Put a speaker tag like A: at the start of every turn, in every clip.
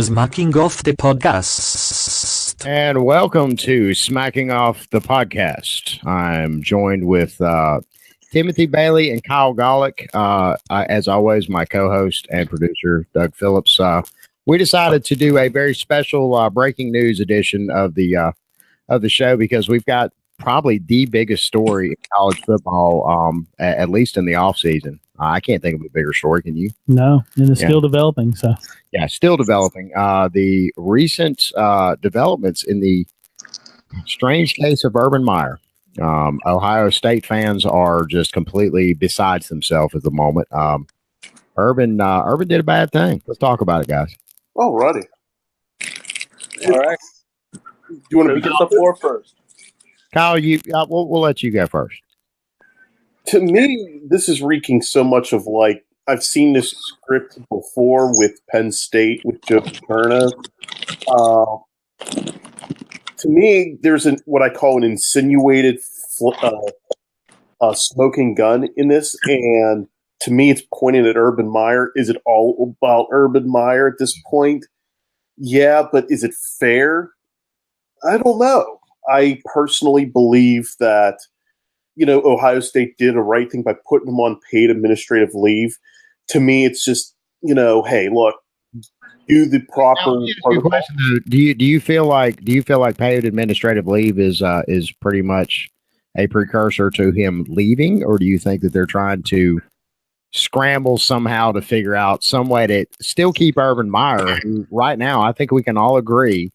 A: Smacking Off the Podcast.
B: And welcome to Smacking Off the Podcast. I'm joined with Timothy Bailey and Kyle Golick. As always, my co-host and producer, Doug Phillips. We decided to do a very special breaking news edition of the show because we've got probably the biggest story in college football, at least in the offseason. I can't think of a bigger story. Can you?
C: No, and it's still developing. So
B: yeah, still developing. The recent developments in the strange case of Urban Meyer. Ohio State fans are just completely besides themselves at the moment. Urban did a bad thing. Let's talk about it, guys.
D: Alrighty. All right. Do you want to begin the floor first?
B: Kyle, we'll let you go first.
D: To me, this is reeking so much of like I've seen this script before with Penn State with Joe Paterno. To me, there's what I call an insinuated smoking gun in this, and to me, it's pointed at Urban Meyer. Is it all about Urban Meyer at this point? Yeah, but is it fair? I don't know. I personally believe that, Ohio State did a right thing by putting him on paid administrative leave. To me, it's just, hey, look, do the proper.
B: Question, do you feel like paid administrative leave is pretty much a precursor to him leaving, or do you think that they're trying to scramble somehow to figure out some way to still keep Urban Meyer, who right now I think we can all agree,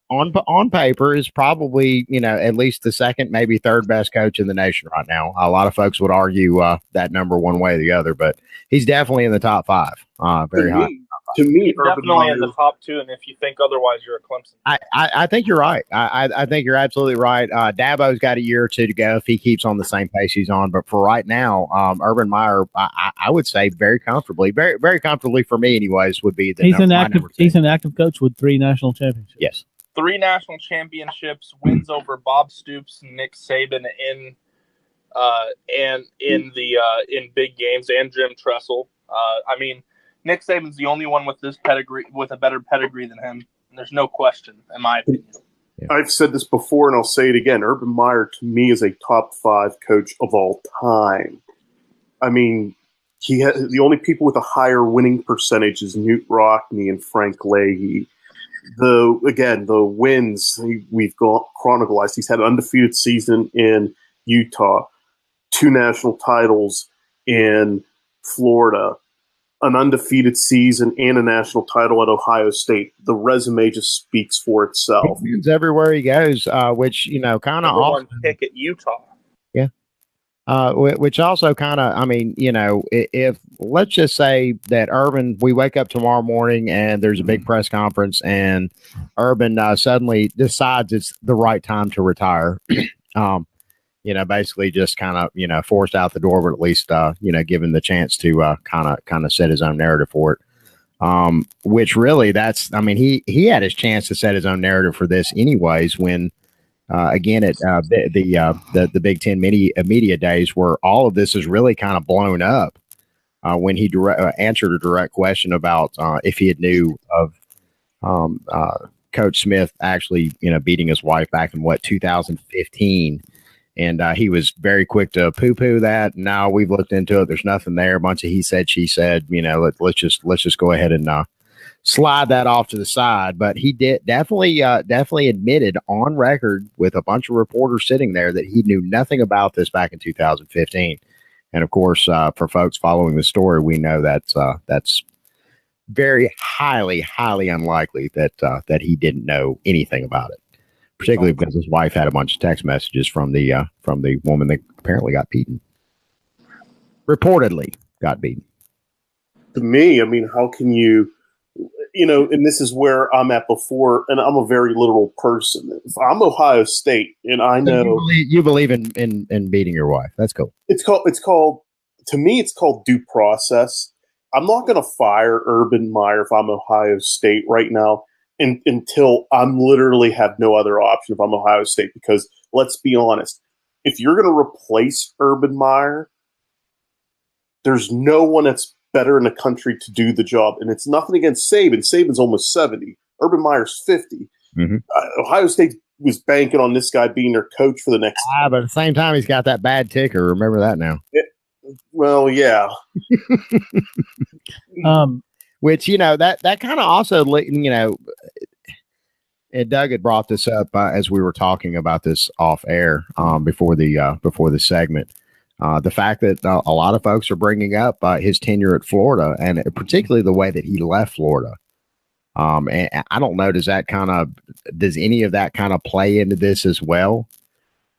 B: on paper is probably, at least the second, maybe third best coach in the nation right now. A lot of folks would argue that number one way or the other, but he's definitely in the top five. Very high.
D: To me,
E: definitely in the top two, and if you think otherwise, you're a Clemson.
B: I think you're right. I think you're absolutely right. Dabo's got a year or two to go if he keeps on the same pace he's on. But for right now, Urban Meyer, I would say very comfortably for me, anyways, would be the
C: he's an active coach with 3 national championships.
B: Yes.
E: 3 national championships, wins over Bob Stoops, Nick Saban in big games, and Jim Tressel. Nick Saban's the only one with this pedigree, with a better pedigree than him. And there's no question, in my opinion.
D: Yeah. I've said this before, and I'll say it again. Urban Meyer, to me, is a top 5 coach of all time. He has the only people with a higher winning percentage is Newt Rockne and Frank Leahy. The wins we've chronicled. He's had an undefeated season in Utah, 2 national titles in Florida, an undefeated season and a national title at Ohio State. The resume just speaks for itself.
B: He wins everywhere he goes, which, kind of
E: one pick at Utah.
B: Yeah. Which also kind of, if let's just say that Urban, we wake up tomorrow morning and there's a big press conference and Urban suddenly decides it's the right time to retire. Basically just kind of, forced out the door, but at least, given the chance to kind of set his own narrative for it. Which really he had his chance to set his own narrative for this anyways, when again at the Big Ten media days where all of this is really kind of blown up when he answered a direct question about if he had knew of Coach Smith actually, beating his wife back in 2015. And he was very quick to poo-poo that. Now we've looked into it. There's nothing there. A bunch of he said, she said. Let's just go ahead and slide that off to the side. But he did definitely admitted on record with a bunch of reporters sitting there that he knew nothing about this back in 2015. And of course, for folks following the story, we know that's very highly unlikely that he didn't know anything about it. Particularly because his wife had a bunch of text messages from the woman that apparently got beaten. Reportedly got beaten.
D: To me, how can you, and this is where I'm at before, and I'm a very literal person. If I'm Ohio State, and I know
B: you believe in beating your wife. That's cool.
D: It's called to me. It's called due process. I'm not going to fire Urban Meyer if I'm Ohio State right now. Until I'm literally have no other option if I'm Ohio State, because let's be honest, if you're going to replace Urban Meyer, there's no one that's better in the country to do the job. And it's nothing against Saban. Saban's almost 70. Urban Meyer's 50.
B: Mm-hmm.
D: Ohio State was banking on this guy being their coach for the next.
B: But at the same time, he's got that bad ticker. Remember that now.
D: Well, yeah.
B: Which, that kind of also, and Doug had brought this up as we were talking about this off air before the segment. The fact that a lot of folks are bringing up his tenure at Florida, and particularly the way that he left Florida. And I don't know, does any of that kind of play into this as well?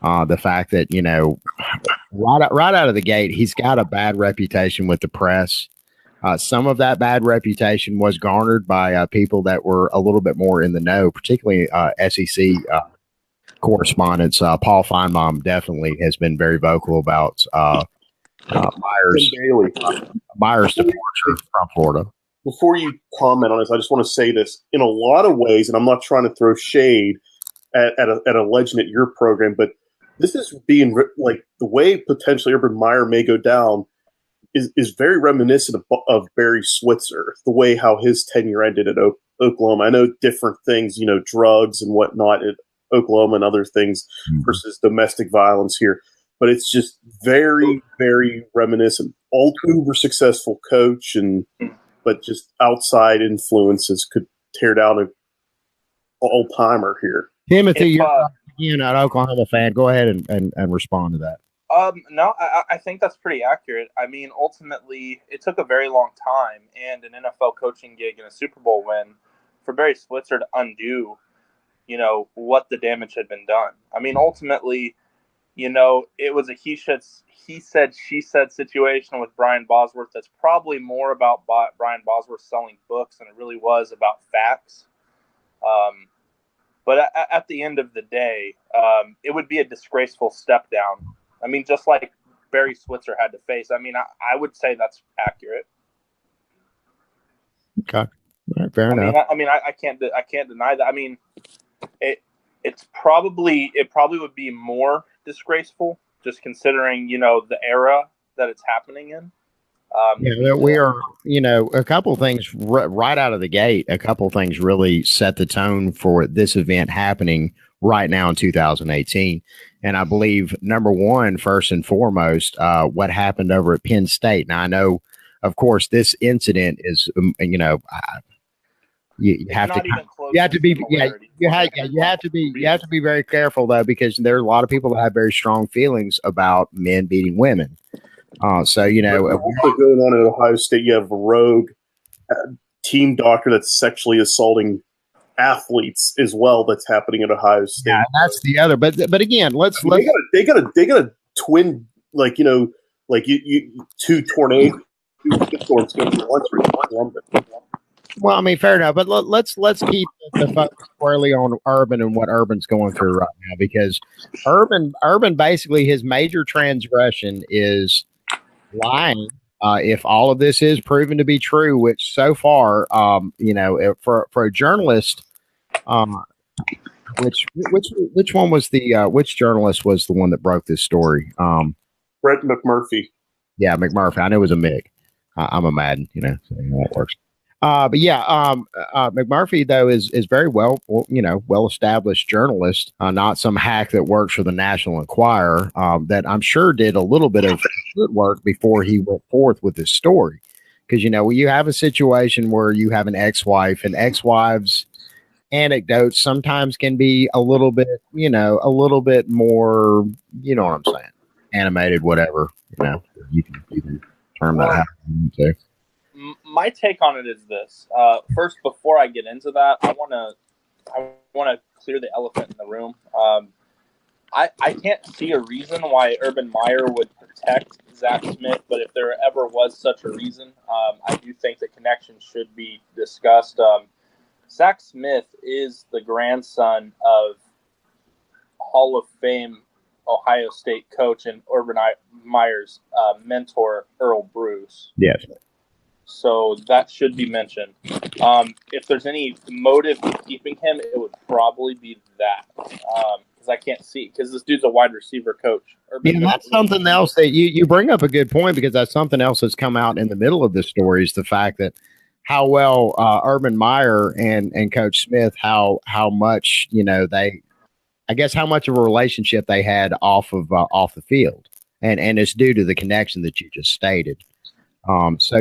B: The fact that, right out of the gate, he's got a bad reputation with the press. Some of that bad reputation was garnered by people that were a little bit more in the know, particularly SEC correspondents. Paul Feinbaum definitely has been very vocal about Meyer's departure from Florida.
D: Before you comment on this, I just want to say this. In a lot of ways, and I'm not trying to throw shade at a legend at your program, but this is being like the way potentially Urban Meyer may go down is very reminiscent of Barry Switzer, the way how his tenure ended at Oklahoma. I know different things, drugs and whatnot at Oklahoma and other things versus domestic violence here. But it's just very, very reminiscent. Uber successful coach, but just outside influences could tear down an all-timer here.
B: Timothy, you're an Oklahoma fan. Go ahead and respond to that.
E: No, I think that's pretty accurate. I mean, ultimately, it took a very long time and an NFL coaching gig and a Super Bowl win for Barry Switzer to undo, what the damage had been done. I mean, ultimately, it was a he said, she said situation with Brian Bosworth that's probably more about Brian Bosworth selling books than it really was about facts. But at the end of the day, it would be a disgraceful step down. I mean, just like Barry Switzer had to face. I mean, I would say that's accurate.
B: Okay, fair enough.
E: I can't deny that. I mean, it probably would be more disgraceful, just considering the era that it's happening in.
B: We are, a couple things right out of the gate. A couple things really set the tone for this event happening right now in 2018. And I believe number one, first and foremost, what happened over at Penn State. Now I know, of course, this incident is, you have to be very careful though, because there are a lot of people that have very strong feelings about men beating women. Also going
D: on at Ohio State, you have a rogue team doctor that's sexually assaulting athletes as well. That's happening at Ohio State.
B: Yeah, that's the other. But again,
D: they got a twin, two tornadoes.
B: Well, I mean, fair enough, but let's keep the focus squarely on Urban and what Urban's going through right now, because Urban basically, his major transgression is lying. If all of this is proven to be true, which so far, for a journalist, which one was which journalist was the one that broke this story?
D: Brett McMurphy.
B: Yeah, McMurphy. I knew it was a Mick. I'm a Madden, so that works. But yeah, McMurphy though is very well established journalist, not some hack that works for the National Enquirer, that I'm sure did a little bit of good work before he went forth with this story. Because you have a situation where you have an ex-wife, and ex-wives' anecdotes sometimes can be a little bit more, what I'm saying, animated, whatever. You can term that how you need to.
E: My take on it is this. First, before I get into that, I want to clear the elephant in the room. I can't see a reason why Urban Meyer would protect Zach Smith, but if there ever was such a reason, I do think the connection should be discussed. Zach Smith is the grandson of Hall of Fame Ohio State coach and Urban Meyer's mentor, Earl Bruce.
B: Yes.
E: So that should be mentioned. If there's any motive to keeping him, it would probably be that. because I can't see because this dude's a wide receiver coach.
B: Yeah, that's something else that you bring up a good point, because that's something else that's come out in the middle of this story, is the fact that how well Urban Meyer and Coach Smith, how much, I guess how much of a relationship they had off the field, and it's due to the connection that you just stated. It's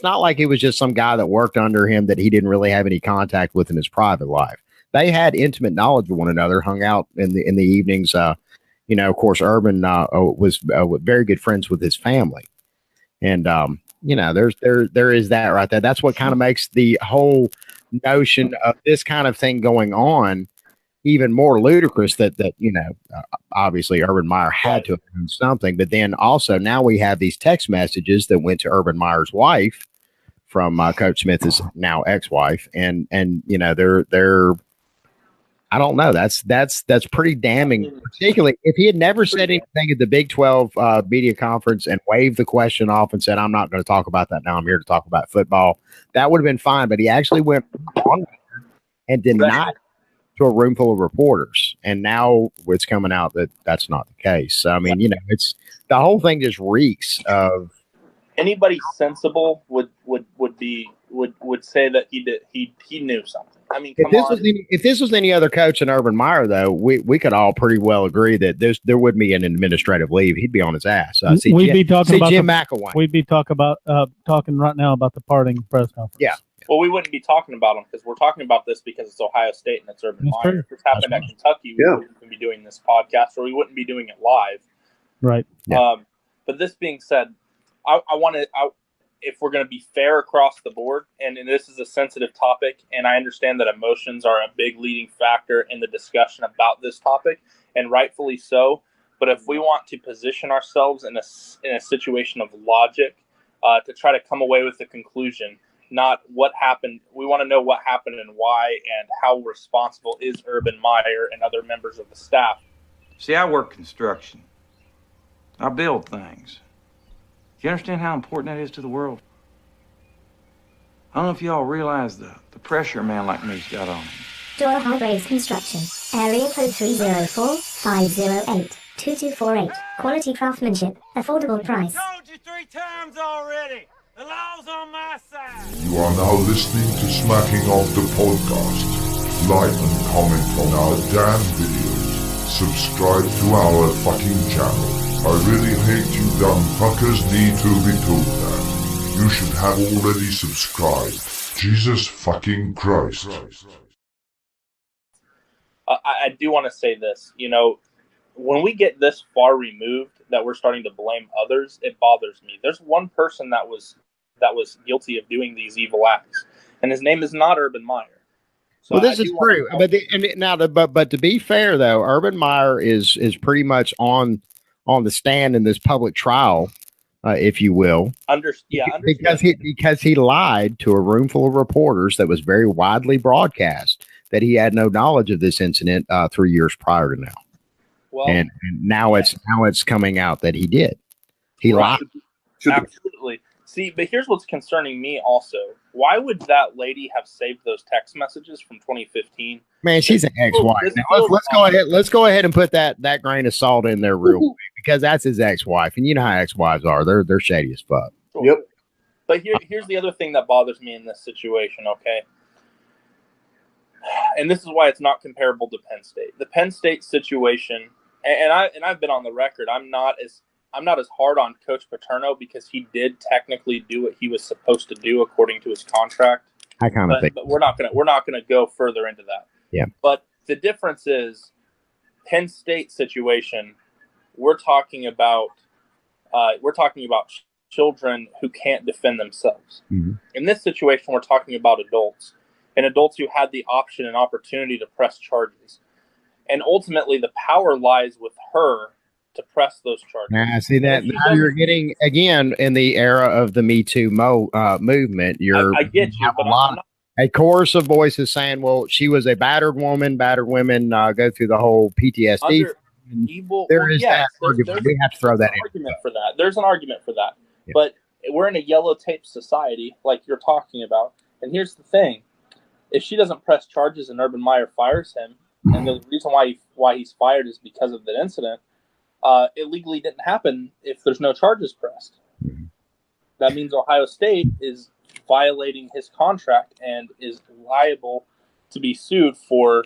B: not like it was just some guy that worked under him that he didn't really have any contact with in his private life. They had intimate knowledge of one another, hung out in the evenings. Of course, Urban was very good friends with his family, and there is that right there. That's what kind of makes the whole notion of this kind of thing going on even more ludicrous, that obviously Urban Meyer had to have done something, but then also now we have these text messages that went to Urban Meyer's wife from Coach Smith's now ex-wife, and they're I don't know, that's pretty damning, particularly if he had never said anything at the Big 12 media conference and waved the question off and said, I'm not going to talk about that now, I'm here to talk about football. That would have been fine, but he actually went on and denied to a room full of reporters, and now it's coming out that that's not the case. So, I mean, it's the whole thing just reeks of.
E: Anybody sensible would say that he knew something. I mean,
B: if this was any other coach than Urban Meyer, though, we could all pretty well agree that there would be an administrative leave. He'd be on his ass.
C: We'd be talking about
B: Jim McElwain.
C: We'd be talking right now about the parting press conference.
B: Yeah.
E: Well, we wouldn't be talking about him because we're talking about this because it's Ohio State and it's Urban Meyer. If this happened at Kentucky, we wouldn't be doing this podcast, or we wouldn't be doing it live.
C: Right.
B: Yeah.
E: But this being said, I want to, if we're going to be fair across the board, and this is a sensitive topic, and I understand that emotions are a big leading factor in the discussion about this topic, and rightfully so. But if we want to position ourselves in a situation of logic to try to come away with a conclusion, not what happened. We want to know what happened and why, and how responsible is Urban Meyer and other members of the staff.
F: See, I work construction. I build things. Do you understand how important that is to the world? I don't know if y'all realize the pressure a man like me's got on him.
G: Doyle Hargraves Construction. Area code 304-508-2248. Quality craftsmanship. Affordable price.
H: I told you 3 times already. The law's on my side.
I: You are now listening to Smacking Off the Podcast. Like and comment on our damn videos. Subscribe to our fucking channel. I really hate you dumb fuckers need to be told that. You should have already subscribed. Jesus fucking Christ.
E: I do want to say this. When we get this far removed that we're starting to blame others, it bothers me. There's one person that was guilty of doing these evil acts, and his name is not Urban Meyer. So
B: well, this is true, but to be fair though, Urban Meyer is pretty much on the stand in this public trial, if you will. Because he lied to a room full of reporters that was very widely broadcast that he had no knowledge of this incident 3 years prior to now. Well, and now it's coming out that he did. He lied.
E: Absolutely. See, but here's what's concerning me also. Why would that lady have saved those text messages from 2015?
B: Man, she's an ex-wife. Now, let's go ahead and put that grain of salt in there real quick, because that's his ex-wife, and you know how ex-wives are. They're shady as fuck.
E: Sure. Yep. But here's the other thing that bothers me in this situation, okay? And this is why it's not comparable to Penn State. The Penn State situation, and I've been on the record, I'm not as hard on Coach Paterno because he did technically do what he was supposed to do according to his contract.
B: I kind of think,
E: but we're not gonna go further into that.
B: Yeah.
E: But the difference is, Penn State situation. We're talking about children who can't defend themselves. Mm-hmm. In this situation, we're talking about adults, and adults who had the option and opportunity to press charges, and ultimately the power lies with her to press those charges.
B: Now, see that now you're getting again in the era of the Me Too movement.
E: I get you, but
B: a chorus of voices saying, "Well, she was a battered woman. Battered women go through the whole PTSD." That argument. We have to throw that in.
E: There's an argument for that, but we're in a yellow tape society, like you're talking about. And here's the thing: if she doesn't press charges and Urban Meyer fires him, and the reason why he's fired is because of the incident, it legally didn't happen if there's no charges pressed. That means Ohio State is violating his contract and is liable to be sued for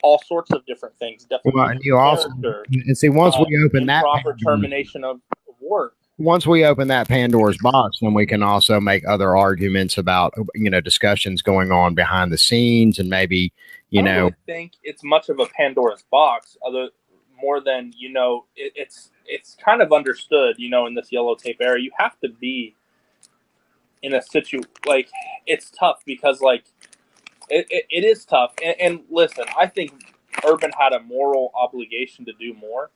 E: all sorts of different things.
B: Well, and you also, and see, once we open that
E: proper termination of work.
B: Once we open that Pandora's box, then we can also make other arguments about, discussions going on behind the scenes, and maybe,
E: I don't really think it's much of a Pandora's box, more than it's kind of understood, in this yellow tape era, you have to be in a it's tough because it is tough. And listen, I think Urban had a moral obligation to do more.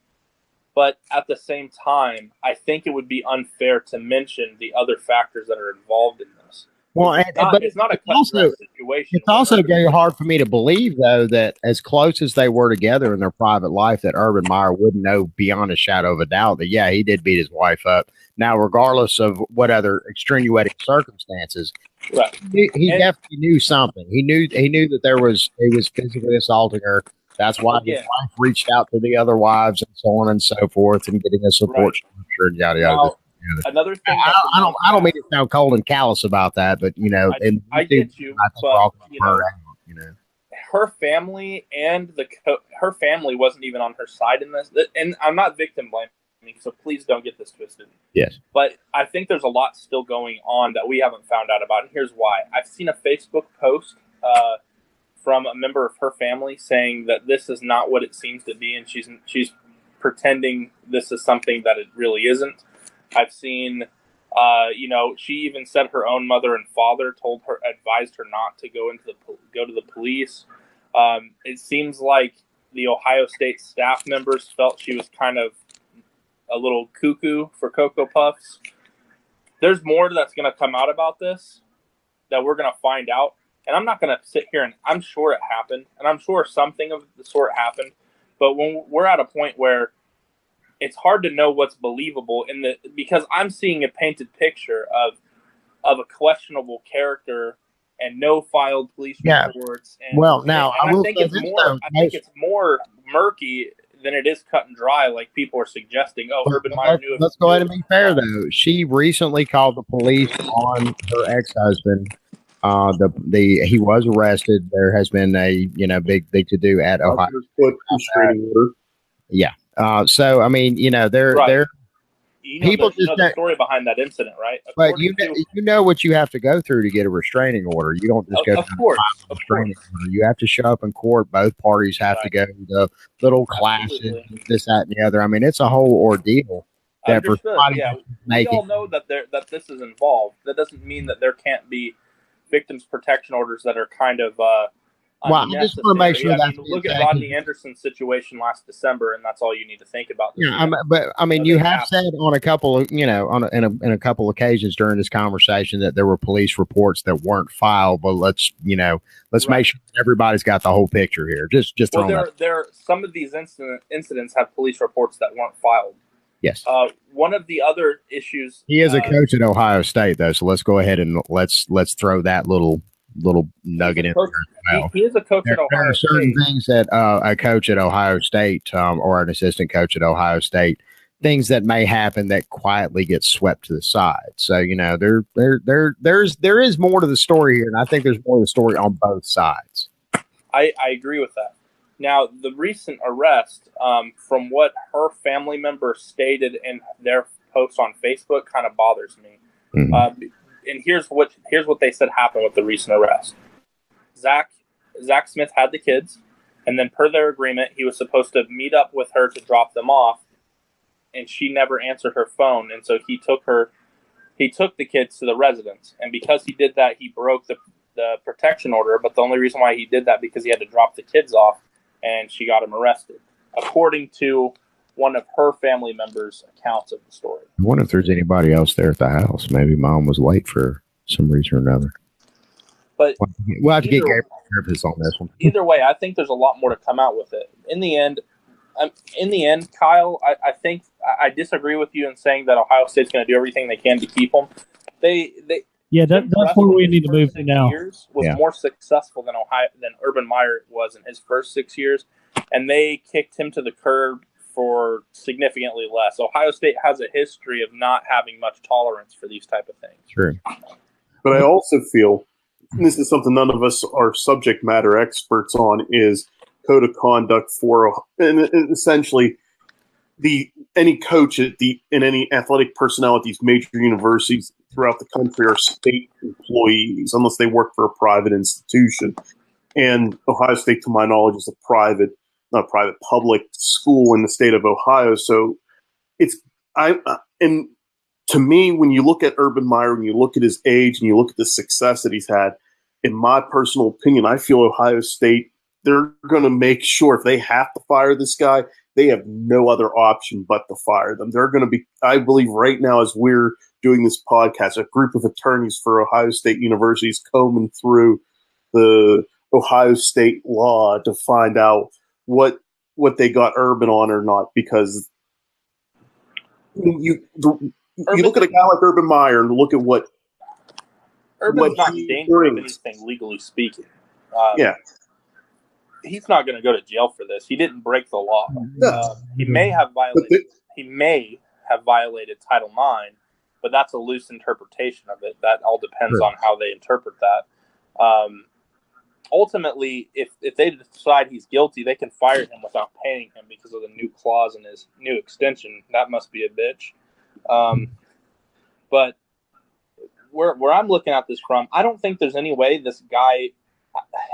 E: But at the same time, I think it would be unfair to mention the other factors that are involved in this.
B: Well,
E: it's not a cut-and-dry situation.
B: It's also very hard for me to believe, though, that as close as they were together in their private life, that Urban Meyer wouldn't know beyond a shadow of a doubt that, yeah, he did beat his wife up. Now, regardless of what other extenuating circumstances,
E: right.
B: he definitely knew something. He knew that he was physically assaulting her. That's why his wife reached out to the other wives and so on and so forth, and getting a support structure and yada yada.
E: Now, another thing,
B: I don't mean to sound cold and callous about that, but
E: I get you. But her family and her family wasn't even on her side in this, and I'm not victim blaming, so please don't get this twisted.
B: Yes,
E: but I think there's a lot still going on that we haven't found out about, and here's why. I've seen a Facebook post from a member of her family saying that this is not what it seems to be, and she's pretending this is something that it really isn't. I've seen, she even said her own mother and father advised her not to go to the police. It seems like the Ohio State staff members felt she was kind of a little cuckoo for Cocoa Puffs. There's more that's going to come out about this that we're going to find out. And I'm not going to sit here and I'm sure it happened, and I'm sure something of the sort happened. But when we're at a point where it's hard to know what's believable because I'm seeing a painted picture of a questionable character and no filed police reports. And, I think it's more murky than it is cut and dry, like people are suggesting. Oh, Urban Meyer knew.
B: Let's go ahead and be fair, though. She recently called the police on her ex-husband. He was arrested. There has been a big to do at Ohio. Yeah. So I mean, they're people just
E: know the story behind that incident, right?
B: But you know what you have to go through to get a restraining order. You don't just go through a restraining order. You have to show up in court. Both parties have to go to the little classes, this, that, and the other. I mean, it's a whole ordeal.
E: We all know that this is involved. That doesn't mean that there can't be victims protection orders that are kind of
B: well, I just want to make sure that
E: look at Rodney Anderson's situation last December, and that's all you need to think about.
B: But I mean, you have said on a couple of in a couple occasions during this conversation that there were police reports that weren't filed. But let's make sure that everybody's got the whole picture here. Just
E: there some of these incidents have police reports that weren't filed.
B: Yes.
E: One of the other issues.
B: He is a coach at Ohio State, though, so let's go ahead and let's throw that little nugget in there as well.
E: He is a coach at Ohio State.
B: There are certain things that a coach at Ohio State or an assistant coach at Ohio State, things that may happen that quietly get swept to the side. So there is more to the story here, and I think there's more to the story on both sides.
E: I agree with that. Now, the recent arrest, from what her family members stated in their posts on Facebook, kind of bothers me. Mm-hmm. And here's what they said happened with the recent arrest. Zach Smith had the kids, and then per their agreement, he was supposed to meet up with her to drop them off, and she never answered her phone, and so he took the kids to the residence, and because he did that, he broke the protection order. But the only reason why he did that because he had to drop the kids off, and she got him arrested, according to one of her family members' accounts of the story.
B: I wonder if there's anybody else there at the house. Maybe mom was late for some reason or another.
E: But
B: we'll have to get Gabriel's therapist on this one.
E: Either way, I think there's a lot more to come out with it. In the end, Kyle, I think I disagree with you in saying that Ohio State's going to do everything they can to keep them.
C: Yeah, that's where we need to move to now.
E: Years was more successful than Urban Meyer was in his first 6 years, and they kicked him to the curb for significantly less. Ohio State has a history of not having much tolerance for these type of things.
B: True.
D: But I also feel, and this is something none of us are subject matter experts on, is code of conduct for, and essentially any coach and any athletic personnel at these major universities throughout the country are state employees, unless they work for a private institution. And Ohio State, to my knowledge, is public school in the state of Ohio. So and to me, when you look at Urban Meyer, and you look at his age, and you look at the success that he's had, in my personal opinion, I feel Ohio State, they're going to make sure if they have to fire this guy, they have no other option but to fire them. They're going to be, I believe right now as we're doing this podcast, a group of attorneys for Ohio State University is combing through the Ohio State law to find out what they got Urban on or not, because you look at a guy like Urban Meyer and look at what
E: Urban's not in danger of anything legally speaking. He's not going to go to jail for this. He didn't break the law. He may have violated. He may have violated Title IX, but that's a loose interpretation of it. That all depends on how they interpret that. Ultimately, if they decide he's guilty, they can fire him without paying him because of the new clause in his new extension. That must be a bitch. But where I'm looking at this from, I don't think there's any way this guy,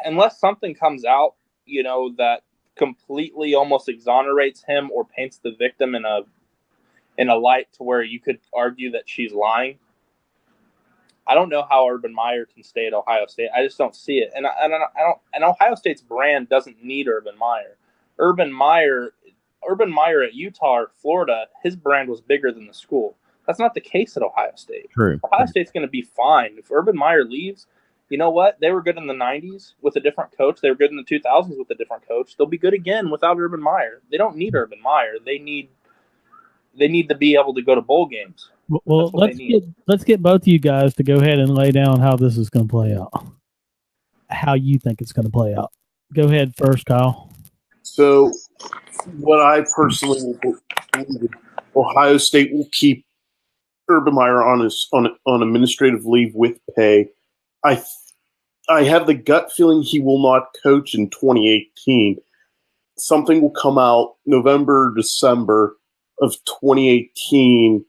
E: unless something comes out, that completely almost exonerates him or paints the victim in a light to where you could argue that she's lying. I don't know how Urban Meyer can stay at Ohio State. I just don't see it, and Ohio State's brand doesn't need Urban Meyer. Urban Meyer at Utah or Florida, his brand was bigger than the school. That's not the case at Ohio State.
B: True.
E: Ohio State's going to be fine. If Urban Meyer leaves, you know what? They were good in the 90s with a different coach. They were good in the 2000s with a different coach. They'll be good again without Urban Meyer. They don't need Urban Meyer. They need to be able to go to bowl games.
C: Well, let's get both of you guys to go ahead and lay down how this is going to play out. How you think it's going to play out. Go ahead first, Kyle.
D: So, what I personally believe, Ohio State will keep Urban Meyer on administrative leave with pay. I have the gut feeling he will not coach in 2018. Something will come out November, December of 2018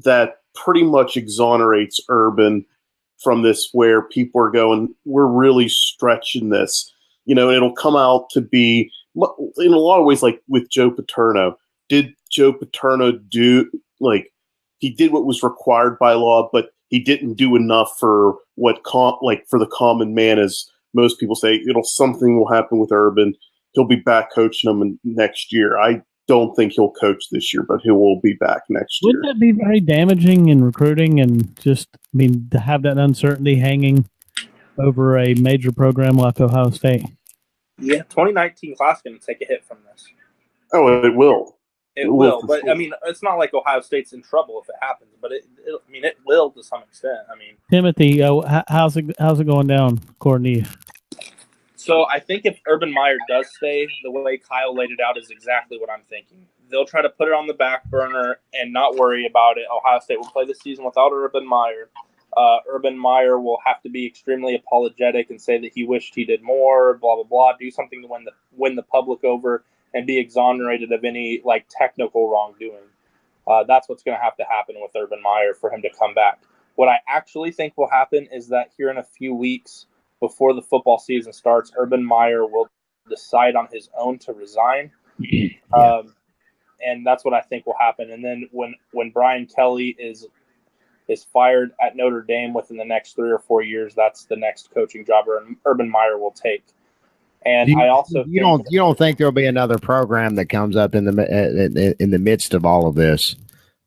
D: that pretty much exonerates Urban from this, where people are going, we're really stretching this. It'll come out to be, in a lot of ways, like with Joe Paterno. Did Joe Paterno he did what was required by law, but he didn't do enough for for the common man, as most people say. Something will happen with Urban. He'll be back coaching them next year. I don't think he'll coach this year, but he will be back next year.
C: Wouldn't that be very damaging in recruiting and to have that uncertainty hanging over a major program like Ohio State?
E: Yeah, 2019 class going to take a hit from this.
D: Oh, it will.
E: It will, but it's not like Ohio State's in trouble if it happens, but it will to some extent.
C: Timothy, how's it going down, according to you?
E: So I think if Urban Meyer does stay, the way Kyle laid it out is exactly what I'm thinking. They'll try to put it on the back burner and not worry about it. Ohio State will play the season without Urban Meyer. Urban Meyer will have to be extremely apologetic and say that he wished he did more, blah, blah, blah, do something to win the public over and be exonerated of any technical wrongdoing. That's what's going to have to happen with Urban Meyer for him to come back. What I actually think will happen is that here in a few weeks before the football season starts, Urban Meyer will decide on his own to resign. And that's what I think will happen. And then when Brian Kelly is fired at Notre Dame within the next 3 or 4 years, that's the next coaching job Urban Meyer will take. And
B: you don't think there'll be another program that comes up in the midst of all of this?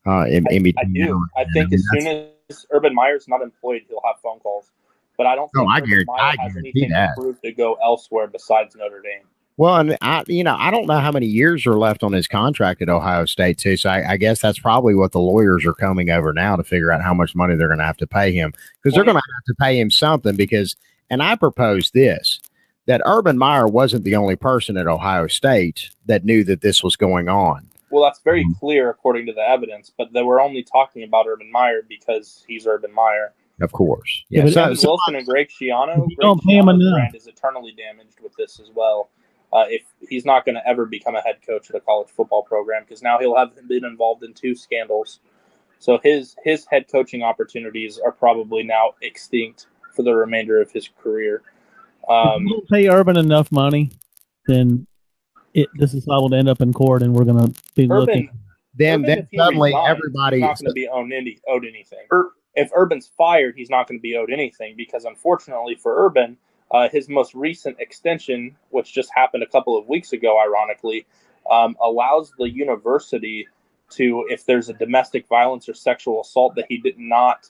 B: I
E: do. I think as soon as Urban Meyer's not employed, he'll have phone calls. But I don't think Urban Meyer has anything to prove to go elsewhere besides Notre Dame.
B: Well, and I don't know how many years are left on his contract at Ohio State too. So I guess that's probably what the lawyers are coming over now to figure out how much money they're going to have to pay him, because they're going to have to pay him something. Because, and I propose this, that Urban Meyer wasn't the only person at Ohio State that knew that this was going on.
E: Well, that's very clear according to the evidence, but they were only talking about Urban Meyer because he's Urban Meyer.
B: Of course.
C: Yeah, but
E: Kevin Wilson and Greg Schiano,
C: don't pay him enough.
E: Brand is eternally damaged with this as well. If he's not going to ever become a head coach at a college football program, because now he'll have been involved in 2 scandals. So his head coaching opportunities are probably now extinct for the remainder of his career.
C: If you don't pay Urban enough money, then this is liable to end up in court, and we're going to be looking.
B: Then suddenly everybody
E: not going to be owed anything. If Urban's fired, he's not going to be owed anything, because unfortunately for Urban, his most recent extension, which just happened a couple of weeks ago, ironically, allows the university to, if there's a domestic violence or sexual assault that he did not,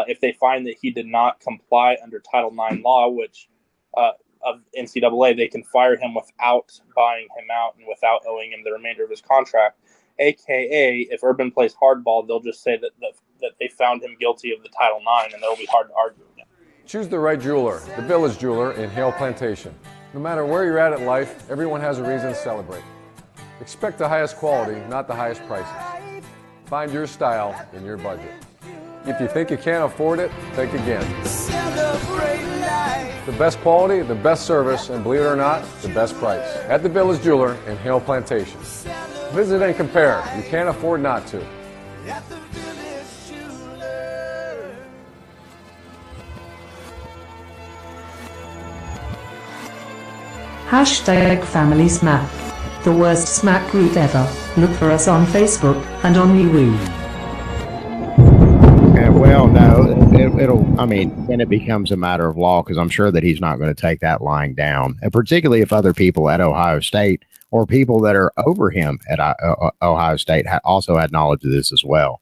E: if they find that he did not comply under Title IX law, which of NCAA, they can fire him without buying him out and without owing him the remainder of his contract. AKA, if Urban plays hardball, they'll just say that they found him guilty of the Title IX, and that'll be hard to argue against.
J: Choose the right jeweler, the Village Jeweler in Hale Plantation. No matter where you're at life, everyone has a reason to celebrate. Expect the highest quality, not the highest prices. Find your style in your budget. If you think you can't afford it, think again. The best quality, the best service, and believe it or not, the best price. At the Village Jeweler in Hale Plantation. Visit and compare. You can't afford not to.
K: Hashtag Family Smack. The worst smack group ever. Look for us on Facebook and on MeWe.
B: Well, no, then it becomes a matter of law, because I'm sure that he's not going to take that lying down, and particularly if other people at Ohio State or people that are over him at Ohio State also had knowledge of this as well.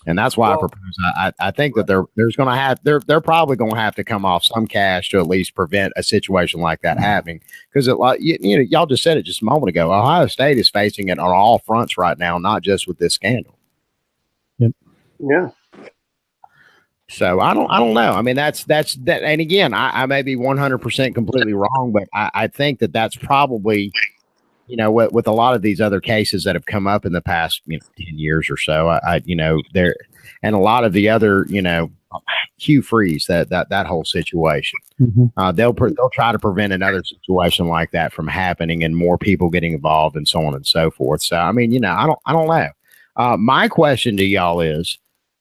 B: And that's why I propose. I think that they're probably going to have to come off some cash to at least prevent a situation like that happening. Because y'all just said it just a moment ago. Ohio State is facing it on all fronts right now, not just with this scandal.
C: Yep.
D: Yeah.
B: So I don't know. I mean, that's that. And again, I may be 100% completely wrong, but I think that that's probably, with a lot of these other cases that have come up in the past 10 years or so, there, and a lot of the other, Hugh Freeze, that whole situation, they'll try to prevent another situation like that from happening and more people getting involved and so on and so forth. So, I mean, I don't know. My question to y'all is,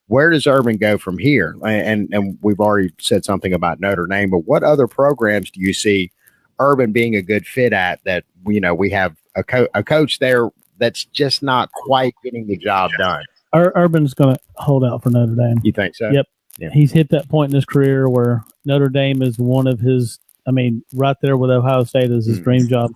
B: where does Urban go from here? And we've already said something about Notre Dame, but what other programs do you see Urban being a good fit at that, we have a coach there that's just not quite getting the job done?
C: Urban's going to hold out for Notre Dame.
B: You think so?
C: Yep.
B: Yeah.
C: He's hit that point in his career where Notre Dame is one of his, right there with Ohio State as his dream job.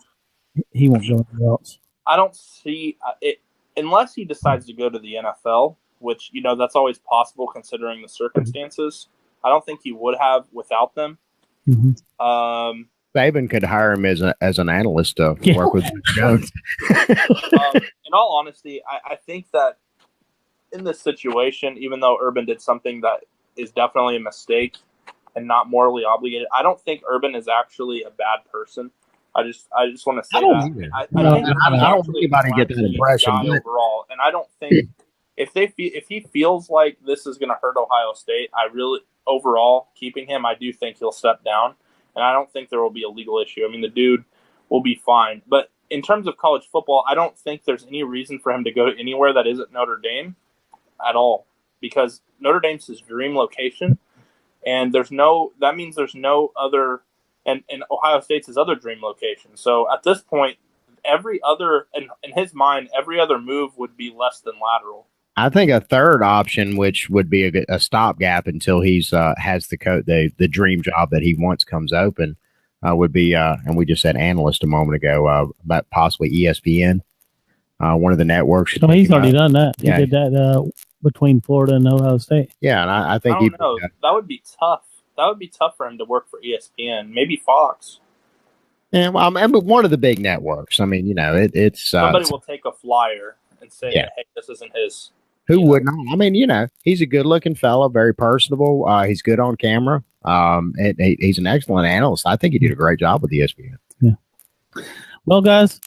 C: He won't go anywhere else.
E: I don't see it unless he decides to go to the NFL, which, that's always possible considering the circumstances. I don't think he would have without them.
B: Mm-hmm. Saban could hire him as an analyst to work with Jones.
E: In all honesty, I think that in this situation, even though Urban did something that is definitely a mistake and not morally obligated, I don't think Urban is actually a bad person. I just want to say that. I don't want anybody get that impression overall, and I don't think if he feels like this is going to hurt Ohio State, overall keeping him, I do think he'll step down. And I don't think there will be a legal issue. I mean, the dude will be fine. But in terms of college football, I don't think there's any reason for him to go anywhere that isn't Notre Dame at all. Because Notre Dame's his dream location. And that means there's no other, and Ohio State's his other dream location. So at this point, in his mind, every other move would be less than lateral.
B: I think a third option, which would be a stopgap until he's has the dream job that he wants comes open, would be, and we just said analyst a moment ago, about possibly ESPN, one of the networks.
C: Oh, he's already done that. He did that between Florida and Ohio State.
B: Yeah, and I think
E: that would be tough. That would be tough for him to work for ESPN, maybe Fox.
B: And well, I mean, one of the big networks. I mean, it's
E: somebody will take a flyer and say,
B: Yeah.
E: "Hey, this isn't his."
B: who would not? I mean, he's a good-looking fellow, very personable. He's good on camera. And he's an excellent analyst. I think he did a great job with ESPN.
C: Yeah. Well, guys,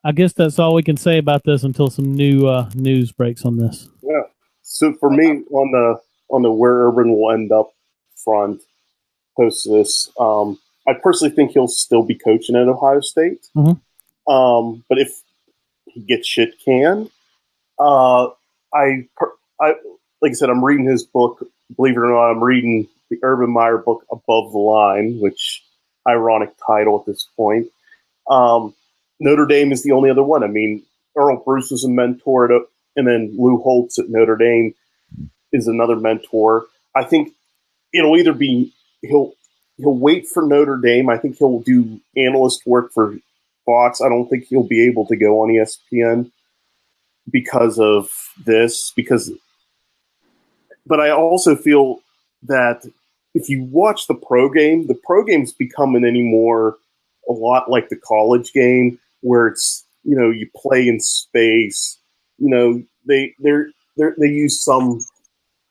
C: I guess that's all we can say about this until some new news breaks on this.
D: Yeah. So for me, on the where Urban will end up front post this, I personally think he'll still be coaching at Ohio State.
C: Mm-hmm.
D: But if he gets shit canned, I like I said, I'm reading his book. Believe it or not, I'm reading the Urban Meyer book, Above the Line, which ironic title at this point. Notre Dame is the only other one. I mean, Earl Bruce was a mentor, and then Lou Holtz at Notre Dame is another mentor. I think it'll either be he'll wait for Notre Dame. I think he'll do analyst work for Fox. I don't think he'll be able to go on ESPN because of this. But I also feel that if you watch the pro game's becoming anymore a lot like the college game, where it's you play in space. They use some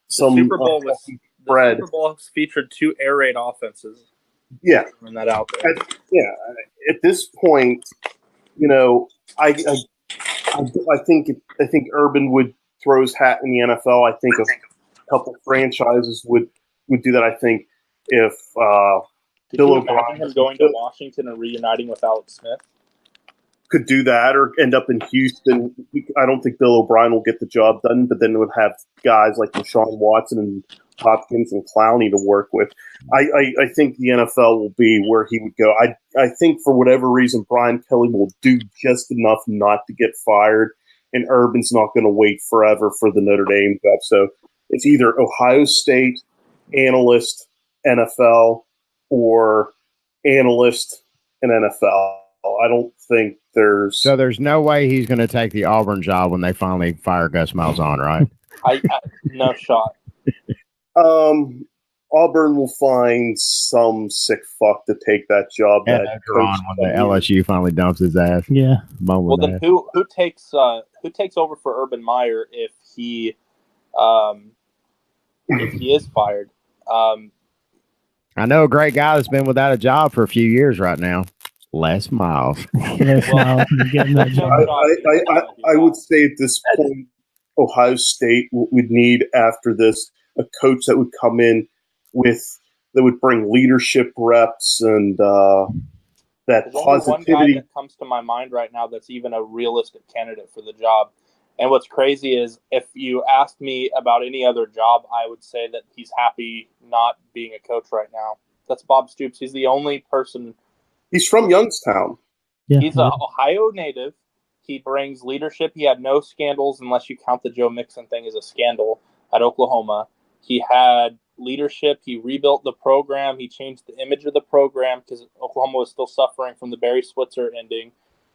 E: Super Bowl the Super Bowl featured 2 air raid offenses.
D: Yeah,
E: throwing that out there.
D: At this point, I think Urban would throw his hat in the NFL. I think a couple franchises would do that. I think if Bill O'Brien
E: him going to Washington and reuniting with Alex Smith
D: could do that, or end up in Houston. I don't think Bill O'Brien will get the job done, but then it would have guys like Deshaun Watson and Hopkins and Clowney to work with. I think the NFL will be where he would go. I think for whatever reason, Brian Kelly will do just enough not to get fired, and Urban's not going to wait forever for the Notre Dame job. So it's either Ohio State, analyst, NFL, or analyst and NFL. I don't think there's...
B: So there's no way he's going to take the Auburn job when they finally fire Gus Malzahn, right?
E: I no shot.
D: Auburn will find some sick fuck to take that job.
B: Yeah, later on when the LSU finally dumps his ass.
C: Yeah.
E: Well, then who takes over for Urban Meyer if he is fired?
B: I know a great guy that's been without a job for a few years right now. Les Miles.
D: I would say at this point, Ohio State would need after this a coach that would come in that would bring leadership reps and that positivity.
E: One guy that comes to my mind right now that's even a realistic candidate for the job. And what's crazy is if you asked me about any other job, I would say that he's happy not being a coach right now. That's Bob Stoops. He's the only person.
D: He's from Youngstown.
C: Yeah,
E: he's an Ohio native. He brings leadership. He had no scandals unless you count the Joe Mixon thing as a scandal at Oklahoma. He had leadership. He rebuilt the program. He changed the image of the program because Oklahoma was still suffering from the Barry Switzer ending,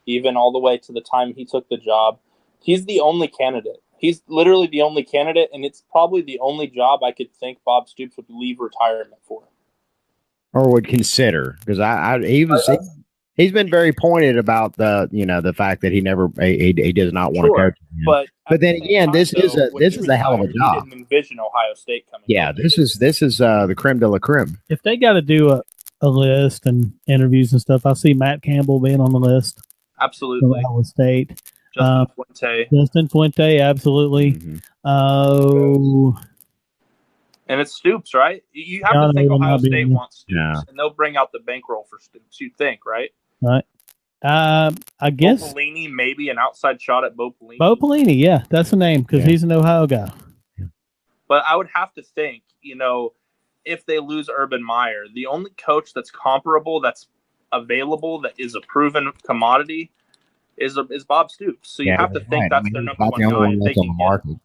E: even all the way to the time he took the job. He's the only candidate. He's literally the only candidate, and it's probably the only job I could think Bob Stoops would leave retirement for.
B: Or would consider, because he's been very pointed about the fact that he does not want to coach.
E: But
B: then again, this is a hell of a job.
E: He didn't envision Ohio State coming.
B: Yeah, this is the creme de la creme.
C: If they got to do a list and interviews and stuff, I see Matt Campbell being on the list.
E: Absolutely,
C: Ohio State.
E: Justin
C: Fuente, absolutely.
B: Mm-hmm.
E: And it's Stoops, right? You have to think Ohio State wants Stoops, and they'll bring out the bankroll for Stoops. You think, right?
C: Right. I guess
E: Bo Pelini, maybe an outside shot at Bo Pelini.
C: Bo Pelini, yeah, that's the name because he's an Ohio guy.
E: But I would have to think, if they lose Urban Meyer, the only coach that's comparable, that's available, that is a proven commodity, is Bob Stoops. So you have to think that's their number one guy.
B: That's on the market.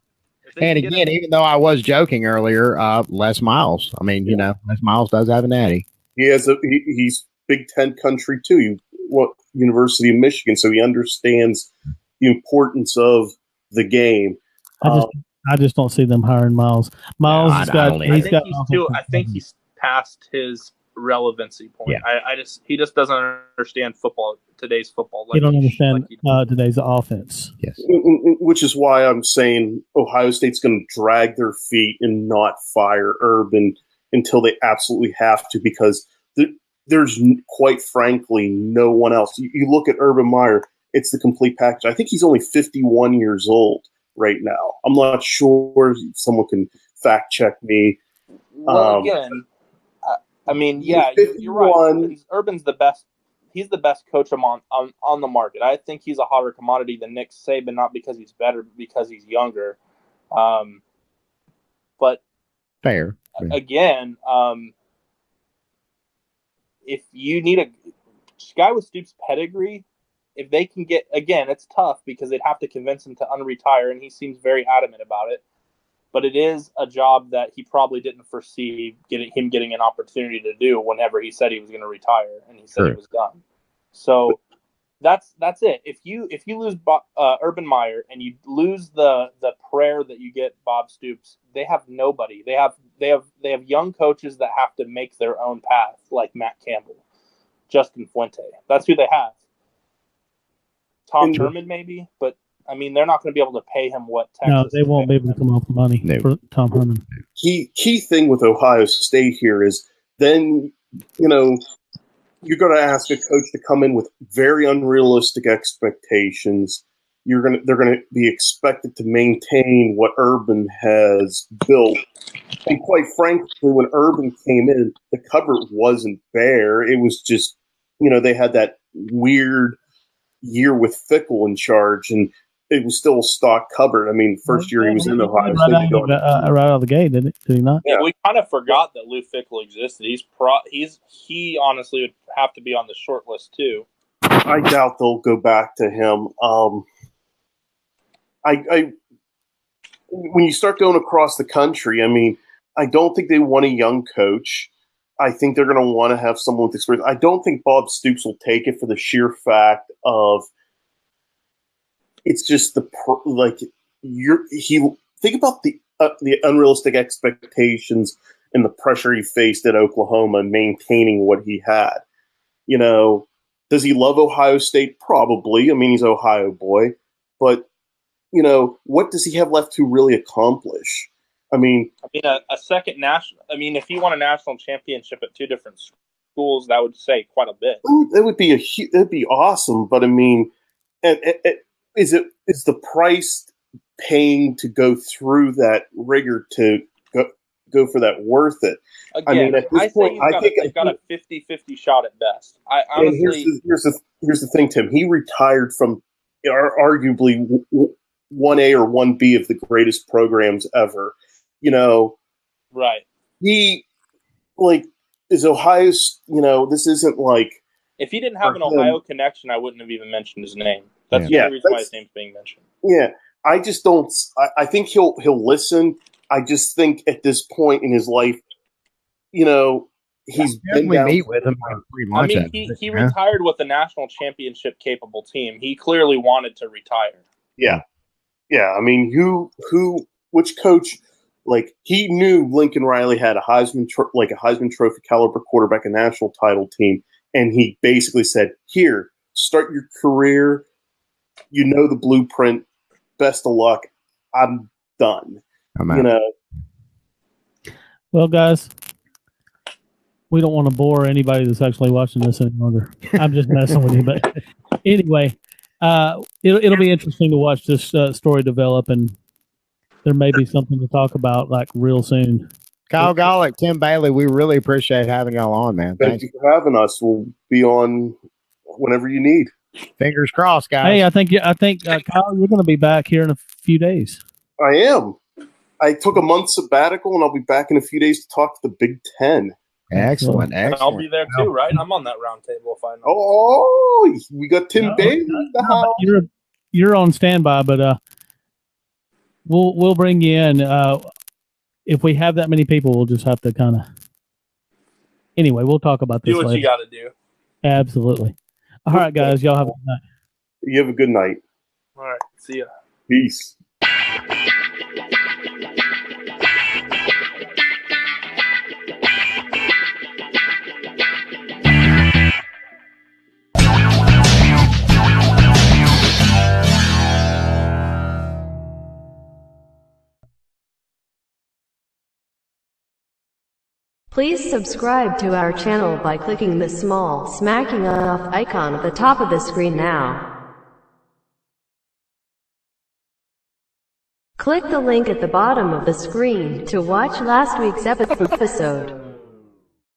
B: And again, even though I was joking earlier, Les Miles. I mean, Les Miles does have an natty.
D: He's Big Ten country too. University of Michigan, so he understands the importance of the game.
C: I just don't see them hiring Miles. Miles has got.
E: I think he's past his relevancy point.
B: Yeah.
E: He just doesn't understand today's football.
C: You don't understand today's offense.
B: Yes.
D: Which is why I'm saying Ohio State's going to drag their feet and not fire Urban until they absolutely have to, because there's quite frankly no one else. You look at Urban Meyer, it's the complete package. I think he's only 51 years old right now. I'm not sure if someone can fact check me.
E: Well, again, I mean, yeah, you're right. Urban's the best. He's the best coach on the market. I think he's a hotter commodity than Nick Saban, not because he's better, but because he's younger. But
B: fair.
E: Again, if you need a guy with Stoops' pedigree, if they can get, again, it's tough because they'd have to convince him to unretire, and he seems very adamant about it. But it is a job that he probably didn't foresee him getting an opportunity to do whenever he said he was going to retire, and he said he was done. So that's it. If you lose Urban Meyer and you lose the prayer that you get Bob Stoops, they have nobody. They have young coaches that have to make their own path, like Matt Campbell, Justin Fuente. That's who they have. Tom Herman maybe, but I mean, they're not going to be able to pay him what Texas.
C: No, they won't be able to come off the money for Tom Herman.
D: Key thing with Ohio State here is then, you're going to ask a coach to come in with very unrealistic expectations. They're going to be expected to maintain what Urban has built. And quite frankly, when Urban came in, the cupboard wasn't bare. It was just, they had that weird year with Fickle in charge, and it was still a stock cupboard. I mean, first year he was in Ohio State.
C: Right out of the gate, did he not?
E: Yeah, we kind of forgot that Lou Fickle existed. He honestly would have to be on the short list too.
D: I doubt they'll go back to him. When you start going across the country, I mean, I don't think they want a young coach. I think they're going to want to have someone with experience. I don't think Bob Stoops will take it for the sheer fact of it's just think about the unrealistic expectations and the pressure he faced at Oklahoma and maintaining what he had. Does he love Ohio State? Probably. I mean, he's an Ohio boy, but what does he have left to really accomplish? I mean,
E: a second national. I mean, if he won a national championship at two different schools, that would say quite a bit.
D: That would be that'd be awesome. But I mean, is the price paying to go through that rigor to go for that worth it?
E: Again,
D: I mean, at this point, I think
E: they've got a 50-50 shot at best. I honestly,
D: here's the thing, Tim. He retired from arguably 1A or 1B of the greatest programs ever.
E: Right.
D: He is Ohio's. This isn't like.
E: If he didn't have an Ohio connection, I wouldn't have even mentioned his name. That's the only reason why his name's being mentioned.
D: Yeah, I just don't. I think he'll listen. I just think at this point in his life, he's been down.
B: Meet with him pretty much.
E: I mean, he retired with a national championship capable team. He clearly wanted to retire.
D: Yeah. I mean, which coach? He knew Lincoln Riley had a Heisman Trophy caliber quarterback, a national title team, and he basically said, "Here, start your career. The blueprint. Best of luck. I'm done."
C: Well, guys, we don't want to bore anybody that's actually watching this any longer. I'm just messing with you, but anyway, it'll be interesting to watch this story develop, and there may be something to talk about real soon.
B: Kyle Golick, Tim Bailey, we really appreciate having y'all on, man.
D: Thank you for having us. We'll be on whenever you need.
B: Fingers crossed, guys.
C: Hey, I think Kyle, you're going to be back here in a few days.
D: I am. I took a month sabbatical, and I'll be back in a few days to talk to the Big Ten.
B: Excellent.
E: I'll be there too, right? I'm on that round table if I know.
D: Oh, we got Tim Bailey.
C: You're on standby, but we'll bring you in. If we have that many people, we'll just have to kind of. Anyway, we'll talk about this
E: later. Do what you got to do.
C: Absolutely. All right, guys. Y'all have a good night.
D: You have a good night.
E: All right. See ya.
D: Peace.
L: Please subscribe to our channel by clicking the small smacking off icon at the top of the screen now. Click the link at the bottom of the screen to watch last week's episode.